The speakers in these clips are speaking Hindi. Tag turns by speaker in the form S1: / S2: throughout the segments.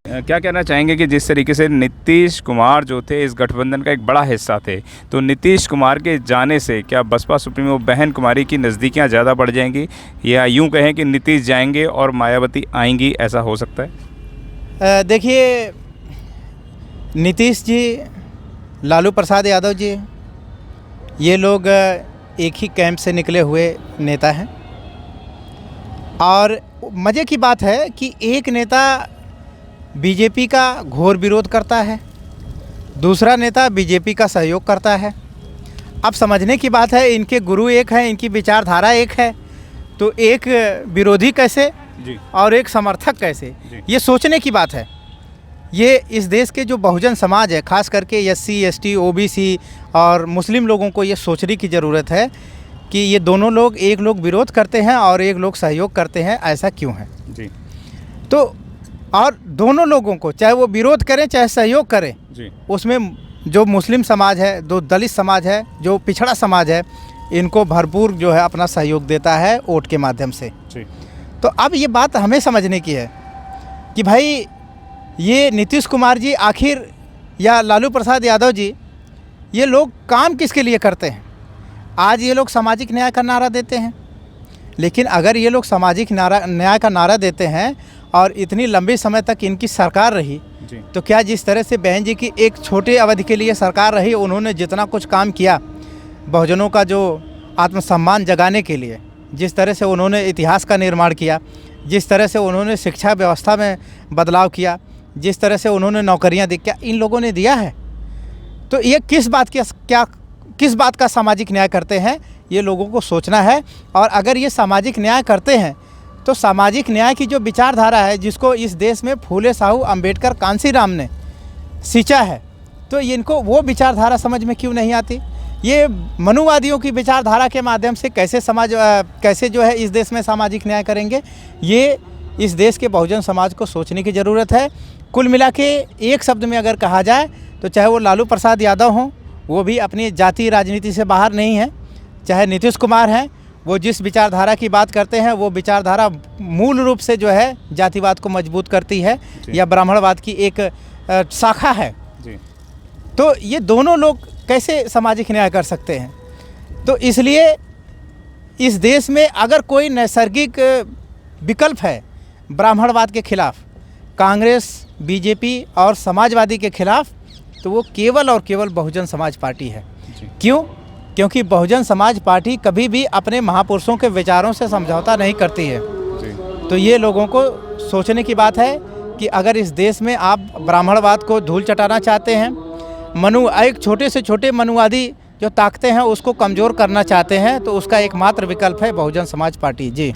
S1: क्या कहना चाहेंगे कि जिस तरीके से नीतीश कुमार जो थे इस गठबंधन का एक बड़ा हिस्सा थे, तो नीतीश कुमार के जाने से क्या बसपा सुप्रीमो बहन कुमारी की नज़दीकियां ज़्यादा बढ़ जाएंगी, या यूं कहें कि नीतीश जाएंगे और मायावती आएंगी, ऐसा हो सकता है?
S2: देखिए, नीतीश जी, लालू प्रसाद यादव जी, ये लोग एक ही कैंप से निकले हुए नेता हैं। और मज़े की बात है कि एक नेता बीजेपी का घोर विरोध करता है, दूसरा नेता बीजेपी का सहयोग करता है। अब समझने की बात है, इनके गुरु एक हैं, इनकी विचारधारा एक है, तो एक विरोधी कैसे
S1: जी।
S2: और एक समर्थक कैसे, ये सोचने की बात है। ये इस देश के जो बहुजन समाज है, खास करके SC ST OBC और मुस्लिम लोगों को ये सोचने की ज़रूरत है कि ये दोनों लोग, एक लोग विरोध करते हैं और एक लोग सहयोग करते हैं, ऐसा क्यों है
S1: जी।
S2: तो और दोनों लोगों को, चाहे वो विरोध करें चाहे सहयोग करें
S1: जी।
S2: उसमें जो मुस्लिम समाज है, जो दलित समाज है, जो पिछड़ा समाज है, इनको भरपूर जो है अपना सहयोग देता है वोट के माध्यम से
S1: जी।
S2: तो अब ये बात हमें समझने की है कि भाई ये नीतीश कुमार जी आखिर या लालू प्रसाद यादव जी, ये लोग काम किसके लिए करते हैं? आज ये लोग सामाजिक न्याय का नारा देते हैं, लेकिन अगर ये लोग सामाजिक न्याय का नारा देते हैं और इतनी लंबी समय तक इनकी सरकार रही
S1: जी।
S2: तो क्या जिस तरह से बहन जी की एक छोटे अवधि के लिए सरकार रही, उन्होंने जितना कुछ काम किया बहुजनों का जो आत्मसम्मान जगाने के लिए, जिस तरह से उन्होंने इतिहास का निर्माण किया, जिस तरह से उन्होंने शिक्षा व्यवस्था में बदलाव किया, जिस तरह से उन्होंने नौकरियां दी, क्या इन लोगों ने दिया है? तो ये किस बात का सामाजिक न्याय करते हैं, ये लोगों को सोचना है। और अगर ये सामाजिक न्याय करते हैं तो सामाजिक न्याय की जो विचारधारा है, जिसको इस देश में फूले साहू अम्बेडकर कांसीराम ने सींचा है, तो इनको वो विचारधारा समझ में क्यों नहीं आती? ये मनुवादियों की विचारधारा के माध्यम से कैसे जो है इस देश में सामाजिक न्याय करेंगे? ये इस देश के बहुजन समाज को सोचने की ज़रूरत है। कुल मिला के एक शब्द में अगर कहा जाए तो चाहे वो लालू प्रसाद यादव हों, वो भी अपनी जातीय राजनीति से बाहर नहीं है, चाहे नीतीश कुमार हैं, वो जिस विचारधारा की बात करते हैं वो विचारधारा मूल रूप से जो है जातिवाद को मजबूत करती है या ब्राह्मणवाद की एक शाखा है
S1: जी।
S2: तो ये दोनों लोग कैसे सामाजिक न्याय कर सकते हैं? तो इसलिए इस देश में अगर कोई नैसर्गिक विकल्प है ब्राह्मणवाद के खिलाफ, कांग्रेस, बीजेपी और समाजवादी के खिलाफ, तो वो केवल और केवल बहुजन समाज पार्टी है। क्यों? क्योंकि बहुजन समाज पार्टी कभी भी अपने महापुरुषों के विचारों से समझौता नहीं करती है तो ये लोगों को सोचने की बात है कि अगर इस देश में आप ब्राह्मणवाद को धूल चटाना चाहते हैं, एक छोटे से छोटे मनुवादी जो ताकतें हैं उसको कमज़ोर करना चाहते हैं, तो उसका एकमात्र विकल्प है बहुजन समाज पार्टी। जी।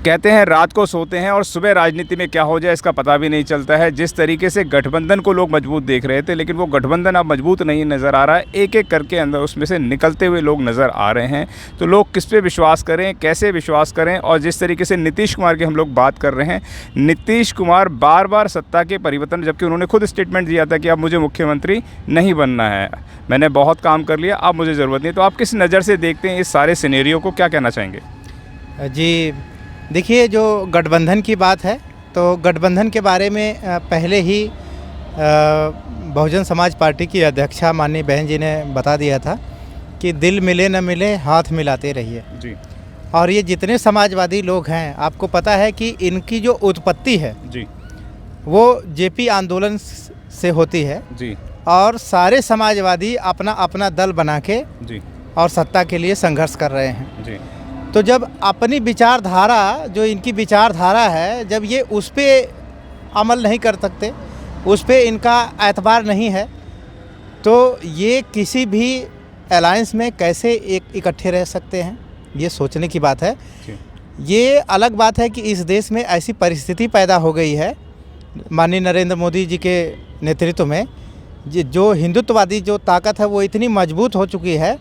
S1: कहते हैं रात को सोते हैं और सुबह राजनीति में क्या हो जाए इसका पता भी नहीं चलता है। जिस तरीके से गठबंधन को लोग मजबूत देख रहे थे, लेकिन वो गठबंधन अब मजबूत नहीं नज़र आ रहा है, एक एक करके अंदर उसमें से निकलते हुए लोग नज़र आ रहे हैं। तो लोग किस पे विश्वास करें, कैसे विश्वास करें? और जिस तरीके से नीतीश कुमार की हम लोग बात कर रहे हैं, नीतीश कुमार बार बार सत्ता के परिवर्तन, जबकि उन्होंने खुद स्टेटमेंट दिया था कि अब मुझे मुख्यमंत्री नहीं बनना है, मैंने बहुत काम कर लिया, अब मुझे ज़रूरत नहीं। तो आप किस नज़र से देखते हैं इस सारे सिनेरियो को, क्या कहना चाहेंगे?
S2: जी देखिए, जो गठबंधन की बात है तो गठबंधन के बारे में पहले ही बहुजन समाज पार्टी की अध्यक्षा माननीय बहन जी ने बता दिया था कि दिल मिले न मिले हाथ मिलाते रहिए
S1: जी।
S2: और ये जितने समाजवादी लोग हैं, आपको पता है कि इनकी जो उत्पत्ति है
S1: जी,
S2: वो जेपी आंदोलन से होती है
S1: जी।
S2: और सारे समाजवादी अपना अपना दल बना के
S1: जी।
S2: और सत्ता के लिए संघर्ष कर रहे हैं।
S1: जी।
S2: तो जब अपनी विचारधारा, जो इनकी विचारधारा है, जब ये उस पर अमल नहीं कर सकते, उस पर इनका एतबार नहीं है, तो ये किसी भी अलायंस में कैसे इकट्ठे रह सकते हैं, ये सोचने की बात है। ये अलग बात है कि इस देश में ऐसी परिस्थिति पैदा हो गई है माननीय नरेंद्र मोदी जी के नेतृत्व में, जो हिंदुत्ववादी जो ताकत है वो इतनी मजबूत हो चुकी है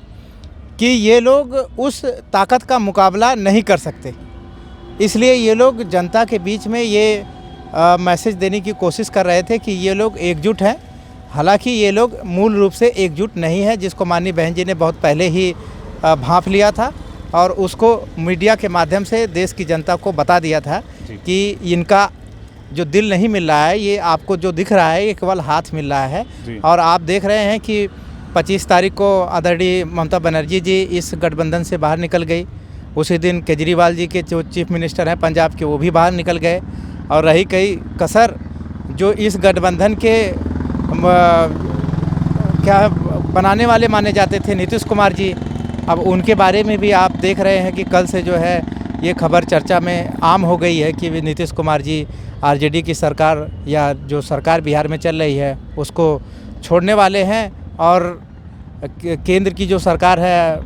S2: कि ये लोग उस ताकत का मुकाबला नहीं कर सकते। इसलिए ये लोग जनता के बीच में ये मैसेज देने की कोशिश कर रहे थे कि ये लोग एकजुट हैं। हालांकि ये लोग मूल रूप से एकजुट नहीं है, जिसको माननीय बहन जी ने बहुत पहले ही भांप लिया था और उसको मीडिया के माध्यम से देश की जनता को बता दिया था कि इनका जो दिल नहीं मिल रहा है, ये आपको जो दिख रहा है ये केवल हाथ मिल रहा है।
S1: जी।
S2: और आप देख रहे हैं कि 25 तारीख को आदरणीय ममता बनर्जी जी इस गठबंधन से बाहर निकल गई। उसी दिन केजरीवाल जी के जो चीफ मिनिस्टर हैं पंजाब के, वो भी बाहर निकल गए। और रही कई कसर जो इस गठबंधन के क्या बनाने वाले माने जाते थे, नीतीश कुमार जी, अब उनके बारे में भी आप देख रहे हैं कि कल से जो है ये खबर चर्चा में आम हो गई है कि नीतीश कुमार जी आरजेडी की सरकार या जो सरकार बिहार में चल रही है उसको छोड़ने वाले हैं। और केंद्र की जो सरकार है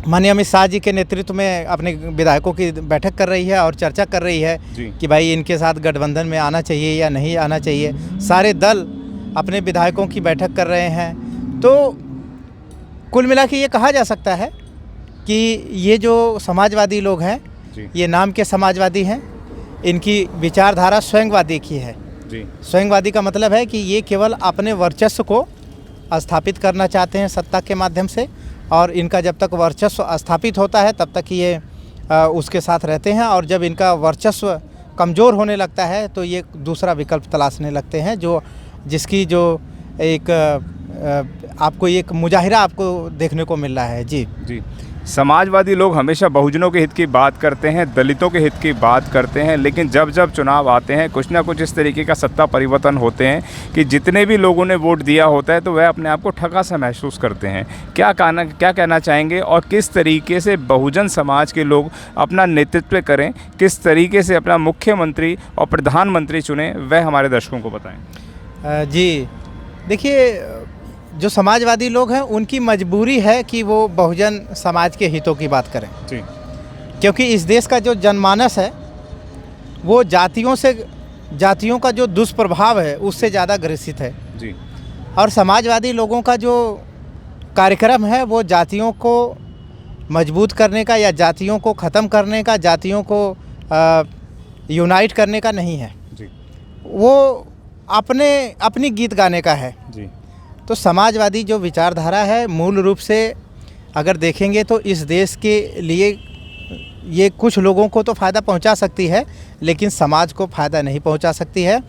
S2: माननीय अमित शाह जी के नेतृत्व में अपने विधायकों की बैठक कर रही है और चर्चा कर रही है कि भाई इनके साथ गठबंधन में आना चाहिए या नहीं आना चाहिए। सारे दल अपने विधायकों की बैठक कर रहे हैं। तो कुल मिला के ये कहा जा सकता है कि ये जो समाजवादी लोग हैं, ये नाम के समाजवादी हैं, इनकी विचारधारा स्वयंवादी की है। स्वयंवादी का मतलब है कि ये केवल अपने वर्चस्व को स्थापित करना चाहते हैं सत्ता के माध्यम से, और इनका जब तक वर्चस्व स्थापित होता है तब तक ये उसके साथ रहते हैं। और जब इनका वर्चस्व कमज़ोर होने लगता है तो ये दूसरा विकल्प तलाशने लगते हैं, जिसकी जो एक आपको एक मुजाहिरा आपको देखने को मिल रहा है। जी।
S1: समाजवादी लोग हमेशा बहुजनों के हित की बात करते हैं, दलितों के हित की बात करते हैं, लेकिन जब जब चुनाव आते हैं कुछ ना कुछ इस तरीके का सत्ता परिवर्तन होते हैं कि जितने भी लोगों ने वोट दिया होता है तो वह अपने आप को ठगा सा महसूस करते हैं। क्या कहना चाहेंगे, और किस तरीके से बहुजन समाज के लोग अपना नेतृत्व करें, किस तरीके से अपना मुख्यमंत्री और प्रधानमंत्री चुनें, वह हमारे दर्शकों को बताएँ।
S2: जी देखिए, जो समाजवादी लोग हैं उनकी मजबूरी है कि वो बहुजन समाज के हितों की बात करें। क्योंकि इस देश का जो जनमानस है वो जातियों का जो दुष्प्रभाव है उससे ज़्यादा ग्रसित है। और समाजवादी लोगों का जो कार्यक्रम है वो जातियों को मजबूत करने का या जातियों को ख़त्म करने का, जातियों को यूनाइट करने का नहीं है। वो अपनी गीत गाने का है। तो समाजवादी जो विचारधारा है मूल रूप से अगर देखेंगे तो इस देश के लिए ये कुछ लोगों को तो फ़ायदा पहुंचा सकती है, लेकिन समाज को फ़ायदा नहीं पहुंचा सकती है।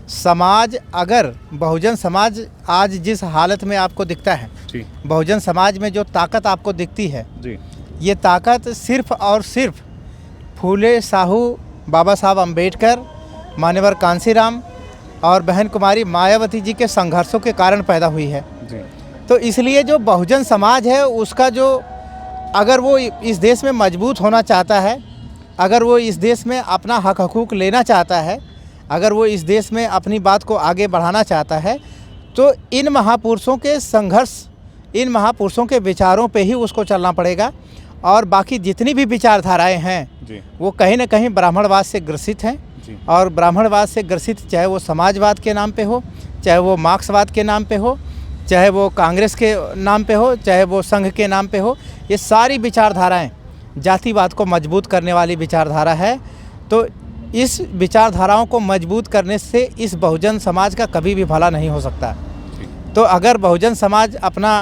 S2: समाज अगर बहुजन समाज आज जिस हालत में आपको दिखता है, बहुजन समाज में जो ताकत आपको दिखती है, ये ताकत सिर्फ़ और सिर्फ फूले साहू, बाबा साहब अम्बेडकर, मान्यवर कांसीराम और बहन कुमारी मायावती जी के संघर्षों के कारण पैदा हुई है। तो इसलिए जो बहुजन समाज है उसका जो, अगर वो इस देश में मजबूत होना चाहता है, अगर वो इस देश में अपना हक हकूक़ लेना चाहता है, अगर वो इस देश में अपनी बात को आगे बढ़ाना चाहता है, तो इन महापुरुषों के संघर्ष, इन महापुरुषों के विचारों पे ही उसको चलना पड़ेगा। और बाकी जितनी भी विचारधाराएँ हैं वो कहीं ना कहीं ब्राह्मणवाद से ग्रसित हैं। और ब्राह्मणवाद से ग्रसित, चाहे वो समाजवाद के नाम पे हो, चाहे वो मार्क्सवाद के नाम पे हो, चाहे वो कांग्रेस के नाम पे हो, चाहे वो संघ के नाम पे हो, ये सारी विचारधाराएं जातिवाद को मजबूत करने वाली विचारधारा है। तो इस विचारधाराओं को मजबूत करने से इस बहुजन समाज का कभी भी भला नहीं हो सकता। तो अगर बहुजन समाज अपना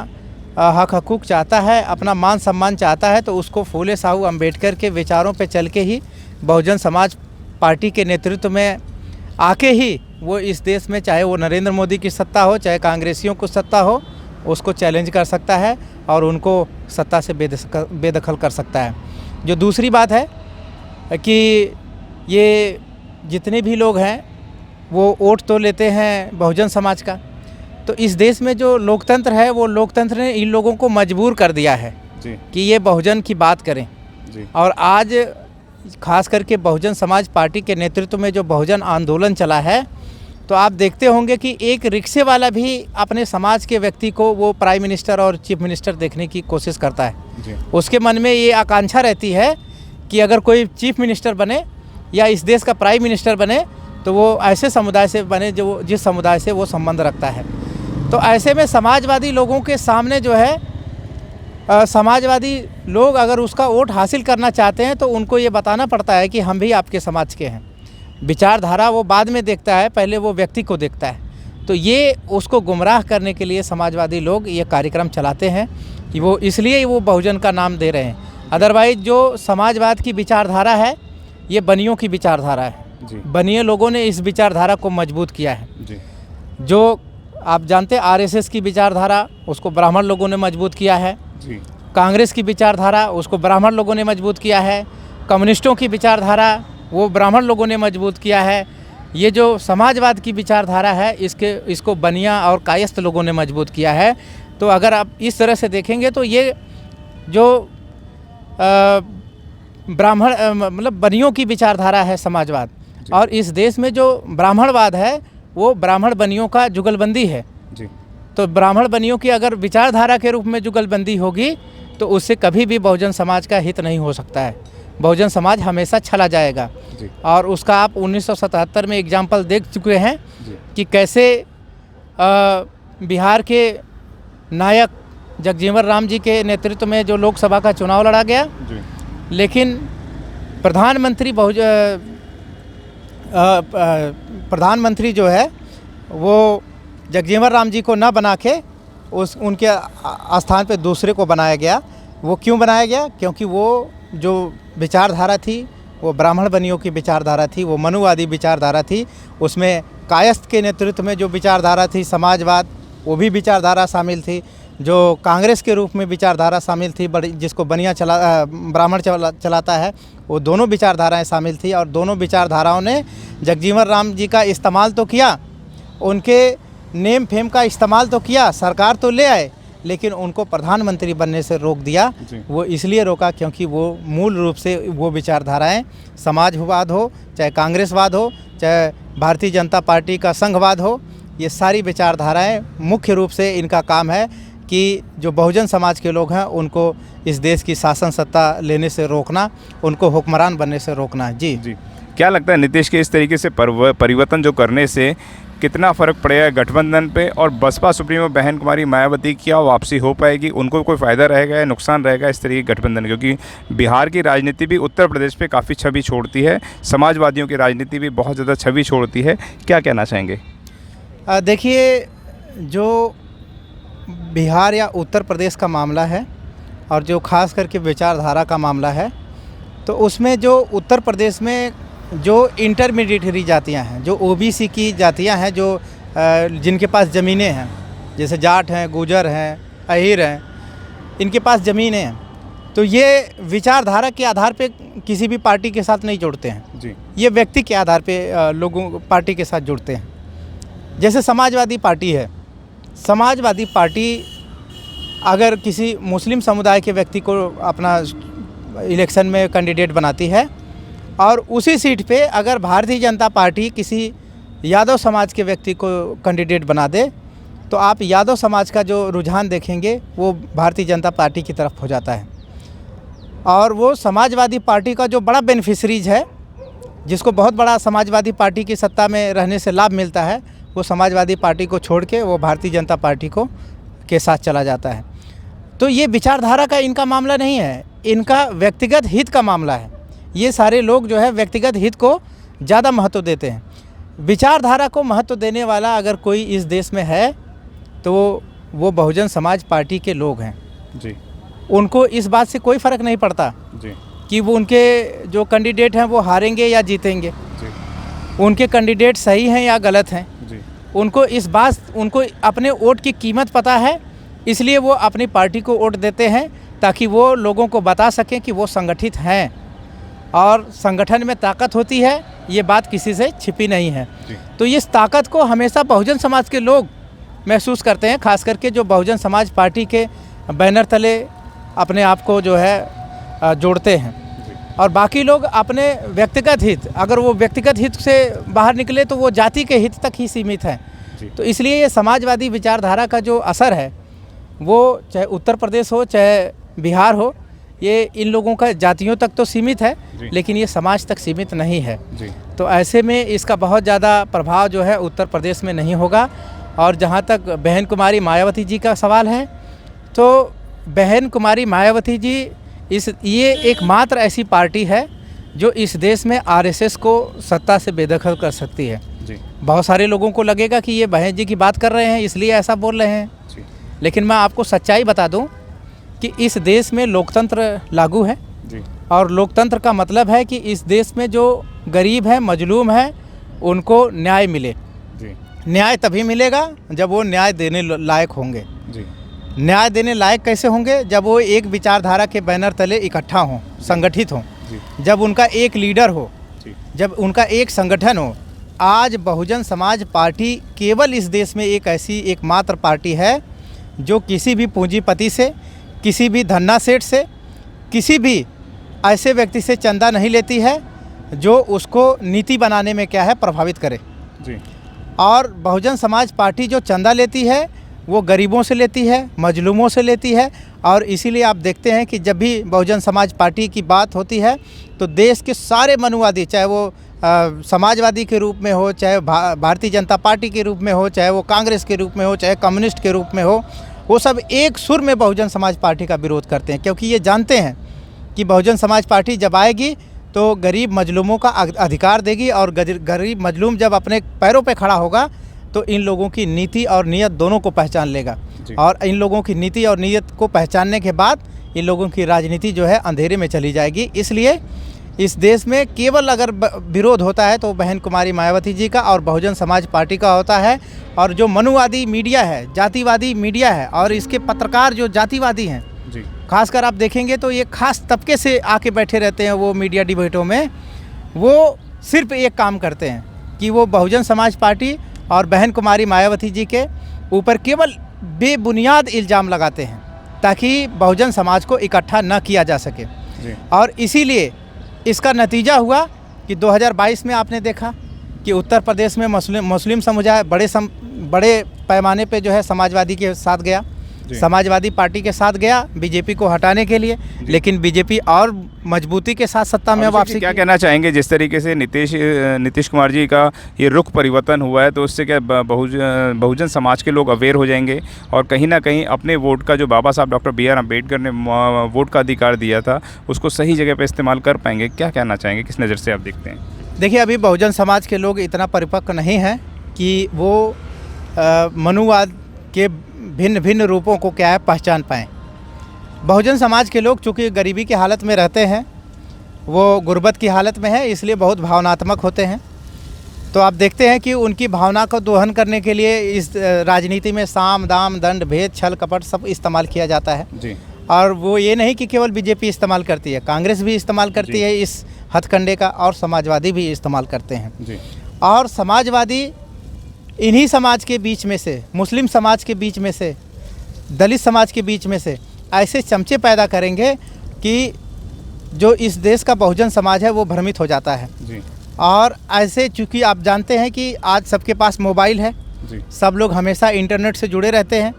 S2: हक हकूक़ चाहता है, अपना मान सम्मान चाहता है, तो उसको फूले साहू अम्बेडकर के विचारों पे चल के ही बहुजन समाज पार्टी के नेतृत्व में आके ही वो इस देश में, चाहे वो नरेंद्र मोदी की सत्ता हो, चाहे कांग्रेसियों को सत्ता हो, उसको चैलेंज कर सकता है और उनको सत्ता से बेदखल कर सकता है। जो दूसरी बात है कि ये जितने भी लोग हैं वो वोट तो लेते हैं बहुजन समाज का, तो इस देश में जो लोकतंत्र है वो लोकतंत्र ने इन लोगों को मजबूर कर दिया है कि ये बहुजन की बात करें। और आज खास करके बहुजन समाज पार्टी के नेतृत्व में जो बहुजन आंदोलन चला है, तो आप देखते होंगे कि एक रिक्शे वाला भी अपने समाज के व्यक्ति को वो प्राइम मिनिस्टर और चीफ मिनिस्टर देखने की कोशिश करता है। उसके मन में ये आकांक्षा रहती है कि अगर कोई चीफ मिनिस्टर बने या इस देश का प्राइम मिनिस्टर बने तो वो ऐसे समुदाय से बने जो जिस समुदाय से वो संबंध रखता है। तो ऐसे में समाजवादी लोगों के सामने जो है समाजवादी लोग अगर उसका वोट हासिल करना चाहते हैं तो उनको ये बताना पड़ता है कि हम भी आपके समाज के हैं। विचारधारा वो बाद में देखता है, पहले वो व्यक्ति को देखता है। तो ये उसको गुमराह करने के लिए समाजवादी लोग ये कार्यक्रम चलाते हैं कि वो इसलिए वो बहुजन का नाम दे रहे हैं। अदरवाइज जो समाजवाद की विचारधारा है ये बनियों की विचारधारा है।
S1: जी
S2: बनिए लोगों ने इस विचारधारा को मजबूत किया है।
S1: जी
S2: जो आप जानते हैं आरएसएस की विचारधारा उसको ब्राह्मण लोगों ने मजबूत किया है।
S1: जी
S2: कांग्रेस की विचारधारा उसको ब्राह्मण लोगों ने मजबूत किया है। कम्युनिस्टों की विचारधारा वो ब्राह्मण लोगों ने मजबूत किया है। ये जो समाजवाद की विचारधारा है इसको बनिया और कायस्थ लोगों ने मजबूत किया है। तो अगर आप इस तरह से देखेंगे तो ये जो ब्राह्मण मतलब बनियों की विचारधारा है समाजवाद, और इस देश में जो ब्राह्मणवाद है वो ब्राह्मण बनियों का जुगलबंदी है।
S1: जी
S2: तो ब्राह्मण बनियों की अगर विचारधारा के रूप में जुगलबंदी होगी तो उससे कभी भी बहुजन समाज का हित नहीं हो सकता है। बहुजन समाज हमेशा चला जाएगा।
S1: जी
S2: और उसका आप 1977 में एग्जाम्पल देख चुके हैं
S1: जी
S2: कि कैसे बिहार के नायक जगजीवन राम जी के नेतृत्व में जो लोकसभा का चुनाव लड़ा गया,
S1: जी
S2: लेकिन प्रधानमंत्री जो है वो जगजीवन राम जी को न बना के उनके स्थान पे दूसरे को बनाया गया। वो क्यों बनाया गया? क्योंकि वो जो विचारधारा थी वो ब्राह्मण बनियों की विचारधारा थी, वो मनुवादी विचारधारा थी। उसमें कायस्थ के नेतृत्व में जो विचारधारा थी समाजवाद, वो भी विचारधारा शामिल थी। जो कांग्रेस के रूप में विचारधारा शामिल थी, जिसको बनिया ब्राह्मण चलाता है, वो दोनों विचारधाराएं शामिल थी। और दोनों विचारधाराओं ने जगजीवन राम जी का इस्तेमाल तो किया, उनके नेम फेम का इस्तेमाल तो किया, सरकार तो ले आए, लेकिन उनको प्रधानमंत्री बनने से रोक दिया। वो इसलिए रोका क्योंकि वो मूल रूप से वो विचारधाराएं समाजवाद हो, चाहे कांग्रेसवाद हो, चाहे भारतीय जनता पार्टी का संघवाद हो, ये सारी विचारधाराएं मुख्य रूप से इनका काम है कि जो बहुजन समाज के लोग हैं उनको इस देश की शासन सत्ता लेने से रोकना, उनको हुक्मरान बनने से रोकना है। जी
S1: जी क्या लगता है नीतीश के इस तरीके से परिवर्तन जो करने से कितना फ़र्क पड़ेगा गठबंधन पे, और बसपा सुप्रीमो बहन कुमारी मायावती की क्या वापसी हो पाएगी? उनको कोई फ़ायदा रहेगा या नुकसान रहेगा इस तरीके के गठबंधन? क्योंकि बिहार की राजनीति भी उत्तर प्रदेश पे काफ़ी छवि छोड़ती है, समाजवादियों की राजनीति भी बहुत ज़्यादा छवि छोड़ती है। क्या कहना चाहेंगे?
S2: देखिए, जो बिहार या उत्तर प्रदेश का मामला है और जो खास करके विचारधारा का मामला है, तो उसमें जो उत्तर प्रदेश में जो इंटरमीडिएटरी जातियां हैं, जो ओबीसी की जातियां हैं, जो जिनके पास ज़मीनें हैं, जैसे जाट हैं, गुजर हैं, अहीर हैं, इनके पास ज़मीनें हैं, तो ये विचारधारा के आधार पे किसी भी पार्टी के साथ नहीं जुड़ते हैं
S1: जी।
S2: ये व्यक्ति के आधार पे लोगों पार्टी के साथ जुड़ते हैं। जैसे समाजवादी पार्टी है, समाजवादी पार्टी अगर किसी मुस्लिम समुदाय के व्यक्ति को अपना इलेक्शन में कैंडिडेट बनाती है और उसी सीट पे अगर भारतीय जनता पार्टी किसी यादव समाज के व्यक्ति को कैंडिडेट बना दे, तो आप यादव समाज का जो रुझान देखेंगे वो भारतीय जनता पार्टी की तरफ हो जाता है। और वो समाजवादी पार्टी का जो बड़ा बेनिफिशरीज है, जिसको बहुत बड़ा समाजवादी पार्टी की सत्ता में रहने से लाभ मिलता है, वो समाजवादी पार्टी को छोड़ के वो भारतीय जनता पार्टी को के साथ चला जाता है। तो ये विचारधारा का इनका मामला नहीं है, इनका व्यक्तिगत हित का मामला है। ये सारे लोग जो है व्यक्तिगत हित को ज़्यादा महत्व देते हैं। विचारधारा को महत्व देने वाला अगर कोई इस देश में है तो वो बहुजन समाज पार्टी के लोग हैं
S1: जी।
S2: उनको इस बात से कोई फ़र्क नहीं पड़ता
S1: जी।
S2: कि वो उनके जो कैंडिडेट हैं वो हारेंगे या जीतेंगे
S1: जी।
S2: उनके कैंडिडेट सही हैं या गलत हैं
S1: जी।
S2: उनको अपने वोट की कीमत पता है, इसलिए वो अपनी पार्टी को वोट देते हैं ताकि वो लोगों को बता सकें कि वो संगठित हैं और संगठन में ताकत होती है, ये बात किसी से छिपी नहीं है। तो इस ताकत को हमेशा बहुजन समाज के लोग महसूस करते हैं, खास करके जो बहुजन समाज पार्टी के बैनर तले अपने आप को जो है जोड़ते हैं। और बाकी लोग अपने व्यक्तिगत हित, अगर वो व्यक्तिगत हित से बाहर निकले तो वो जाति के हित तक ही सीमित है। तो इसलिए ये समाजवादी विचारधारा का जो असर है वो चाहे उत्तर प्रदेश हो चाहे बिहार हो, ये इन लोगों का जातियों तक तो सीमित है लेकिन ये समाज तक सीमित नहीं है। तो ऐसे में इसका बहुत ज़्यादा प्रभाव जो है उत्तर प्रदेश में नहीं होगा। और जहाँ तक बहन कुमारी मायावती जी का सवाल है, तो बहन कुमारी मायावती जी ये एकमात्र ऐसी पार्टी है जो इस देश में आरएसएस को सत्ता से बेदखल कर सकती है। बहुत सारे लोगों को लगेगा कि ये बहन जी की बात कर रहे हैं इसलिए ऐसा बोल रहे हैं, लेकिन मैं आपको सच्चाई बता दूं कि इस देश में लोकतंत्र लागू है
S1: जी
S2: और लोकतंत्र का मतलब है कि इस देश में जो गरीब है, मजलूम है, उनको न्याय मिले।
S1: जी
S2: न्याय तभी मिलेगा जब वो न्याय देने लायक होंगे।
S1: जी
S2: न्याय देने लायक कैसे होंगे? जब वो एक विचारधारा के बैनर तले इकट्ठा हों, संगठित हों,
S1: जी
S2: जब उनका एक लीडर हो,
S1: जी
S2: जब उनका एक संगठन हो। आज बहुजन समाज पार्टी केवल इस देश में एक ऐसी एकमात्र पार्टी है जो किसी भी पूंजीपति से, किसी भी धन्ना सेठ से, किसी भी ऐसे व्यक्ति से चंदा नहीं लेती है जो उसको नीति बनाने में क्या है प्रभावित करे।
S1: जी
S2: और बहुजन समाज पार्टी जो चंदा लेती है वो गरीबों से लेती है, मजलूमों से लेती है। और इसीलिए आप देखते हैं कि जब भी बहुजन समाज पार्टी की बात होती है तो देश के सारे मनुवादी, चाहे वो समाजवादी के रूप में हो, चाहे भारतीय जनता पार्टी के रूप में हो, चाहे वो कांग्रेस के रूप में हो, चाहे कम्युनिस्ट के रूप में हो, वो सब एक सुर में बहुजन समाज पार्टी का विरोध करते हैं, क्योंकि ये जानते हैं कि बहुजन समाज पार्टी जब आएगी तो गरीब मजलूमों का अधिकार देगी और गरीब मजलूम जब अपने पैरों पे खड़ा होगा तो इन लोगों की नीति और नीयत दोनों को पहचान लेगा। और इन लोगों की नीति और नीयत को पहचानने के बाद इन लोगों की राजनीति जो है अंधेरे में चली जाएगी। इसलिए इस देश में केवल अगर विरोध होता है तो बहन कुमारी मायावती जी का और बहुजन समाज पार्टी का होता है। और जो मनुवादी मीडिया है, जातिवादी मीडिया है और इसके पत्रकार जो जातिवादी हैं, खासकर आप देखेंगे तो ये खास तबके से आके बैठे रहते हैं वो मीडिया डिबेटों में। वो सिर्फ एक काम करते हैं कि वो बहुजन समाज पार्टी और बहन कुमारी मायावती जी के ऊपर केवल बेबुनियाद इल्ज़ाम लगाते हैं ताकि बहुजन समाज को इकट्ठा न किया जा सके। और इसीलिए इसका नतीजा हुआ कि 2022 में आपने देखा कि उत्तर प्रदेश में मुस्लिम समुदाय बड़े पैमाने पे जो है समाजवादी के साथ गया, समाजवादी पार्टी के साथ गया बीजेपी को हटाने के लिए। लेकिन बीजेपी और मजबूती के साथ सत्ता में वापसी।
S1: क्या कहना चाहेंगे जिस तरीके से नीतीश कुमार जी का ये रुख परिवर्तन हुआ है, तो उससे क्या बहुजन समाज के लोग अवेयर हो जाएंगे और कहीं ना कहीं अपने वोट का जो बाबा साहब डॉक्टर BR अम्बेडकर ने वोट का अधिकार दिया था उसको सही जगह पर इस्तेमाल कर पाएंगे? क्या कहना चाहेंगे, किस नज़र से आप देखते हैं?
S2: देखिए, अभी बहुजन समाज के लोग इतना परिपक्व नहीं हैं कि वो मनुवाद के भिन्न भिन्न रूपों को क्या है पहचान पाएँ। बहुजन समाज के लोग चूँकि गरीबी की हालत में रहते हैं, वो गुर्बत की हालत में है, इसलिए बहुत भावनात्मक होते हैं। तो आप देखते हैं कि उनकी भावना को दोहन करने के लिए इस राजनीति में साम दाम दंड भेद छल कपट सब इस्तेमाल किया जाता है
S1: जी। और
S2: वो ये नहीं कि केवल बीजेपी इस्तेमाल करती है, कांग्रेस भी इस्तेमाल करती है इस हथकंडे का और समाजवादी भी इस्तेमाल करते हैं
S1: जी।
S2: और समाजवादी इन्हीं समाज के बीच में से, मुस्लिम समाज के बीच में से, दलित समाज के बीच में से ऐसे चमचे पैदा करेंगे कि जो इस देश का बहुजन समाज है वो भ्रमित हो जाता है
S1: जी।
S2: और ऐसे चूँकि आप जानते हैं कि आज सबके पास मोबाइल है
S1: जी।
S2: सब लोग हमेशा इंटरनेट से जुड़े रहते हैं,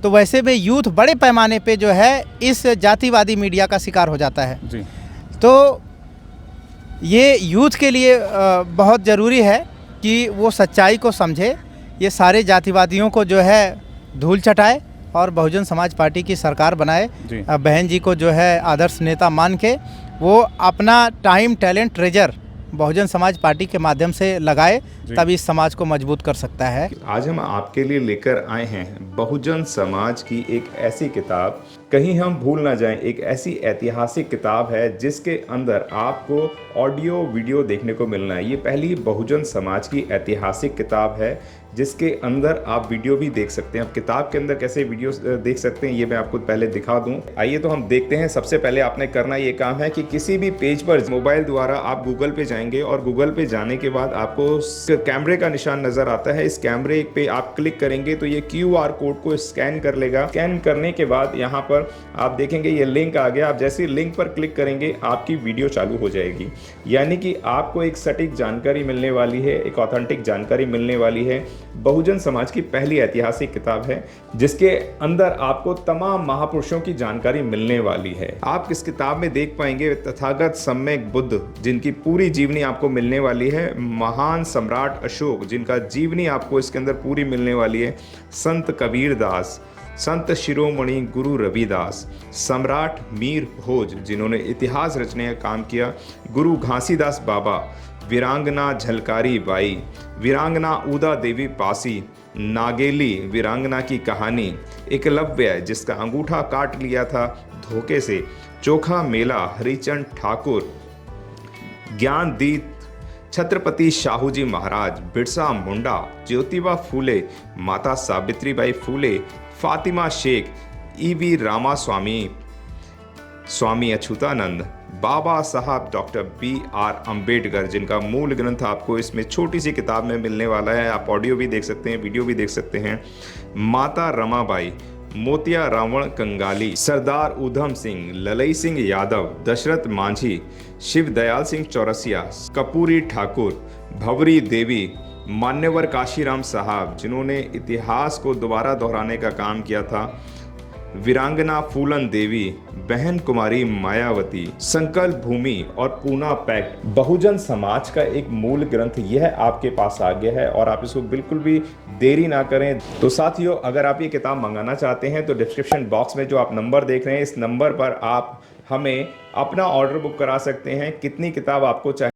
S2: तो वैसे में यूथ बड़े पैमाने पे जो है इस जातिवादी मीडिया का शिकार हो जाता है
S1: जी।
S2: तो ये यूथ के लिए बहुत ज़रूरी है कि वो सच्चाई को समझे, ये सारे जातिवादियों को जो है धूल चटाए और बहुजन समाज पार्टी की सरकार बनाए। बहन जी को जो है आदर्श नेता मान के वो अपना time talent treasure Bahujan Samaj party के माध्यम से लगाए, तभी इस समाज को मजबूत कर सकता है।
S1: आज हम आपके लिए लेकर आए हैं बहुजन समाज की एक ऐसी किताब, कहीं हम भूल ना जाएं, एक ऐसी ऐतिहासिक किताब है जिसके अंदर आपको ऑडियो वीडियो देखने को मिलना है। ये पहली बहुजन समाज की ऐतिहासिक किताब है जिसके अंदर आप वीडियो भी देख सकते हैं। अब किताब के अंदर कैसे वीडियो देख सकते हैं ये मैं आपको पहले दिखा दूं। आइए तो हम देखते हैं। सबसे पहले आपने करना ये काम है कि किसी भी पेज पर मोबाइल द्वारा आप गूगल पे जाएंगे और गूगल पे जाने के बाद आपको कैमरे का निशान नजर आता है। इस कैमरे पे आप क्लिक करेंगे तो ये QR कोड को स्कैन कर लेगा। स्कैन करने के बाद यहाँ पर आप देखेंगे ये लिंक आ गया। आप जैसे लिंक पर क्लिक करेंगे आपकी वीडियो चालू हो जाएगी, यानी कि आपको एक सटीक जानकारी मिलने वाली है, एक ऑथेंटिक जानकारी मिलने वाली है। बहुजन समाज की पहली ऐतिहासिक किताब है जिसके अंदर आपको तमाम महापुरुषों की जानकारी मिलने वाली है। आप इस किताब में देख पाएंगे तथागत सम्यक बुद्ध जिनकी पूरी जीवनी आपको मिलने वाली है, महान सम्राट अशोक जिनका जीवनी आपको इसके अंदर पूरी मिलने वाली है, संत कबीर दास, संत शिरोमणि गुरु रविदास, सम्राट मीर भोज जिन्होंने इतिहास रचने का काम किया, गुरु घासीदास बाबा, वीरांगना झलकारी बाई, वीरांगना उदा देवी पासी, नागेली वीरांगना की कहानी, एकलव्य जिसका अंगूठा काट लिया था धोखे से, चोखा मेला हरिचंद ठाकुर, ज्ञानदीप छत्रपति शाहूजी महाराज, बिरसा मुंडा, ज्योतिबा फूले, माता सावित्रीबाई फूले, फातिमा शेख, ईवी रामास्वामी, स्वामी अच्युतानंद, बाबा साहब डॉक्टर BR अंबेडकर, जिनका मूल ग्रंथ आपको इसमें छोटी सी किताब में मिलने वाला है। आप ऑडियो भी देख सकते हैं, वीडियो भी देख सकते हैं। माता रमाबाई, मोतिया रावण कंगाली, सरदार उधम सिंह, ललई सिंह यादव, दशरथ मांझी, शिव दयाल सिंह चौरसिया, कपूरी ठाकुर, भवरी देवी, मान्यवर काशीराम साहब, जिन्होंने इतिहास को दोबारा दोहराने का काम किया था, वीरांगना फूलन देवी, बहन कुमारी मायावती, संकल्प भूमि और पूना पैक्ट, बहुजन समाज का एक मूल ग्रंथ यह आपके पास आ गया है और आप इसको बिल्कुल भी देरी ना करें। तो साथियों, अगर आप ये किताब मंगाना चाहते हैं तो डिस्क्रिप्शन बॉक्स में जो आप नंबर देख रहे हैं, इस नंबर पर आप हमें अपना ऑर्डर बुक करा सकते हैं। कितनी किताब आपको चाहिए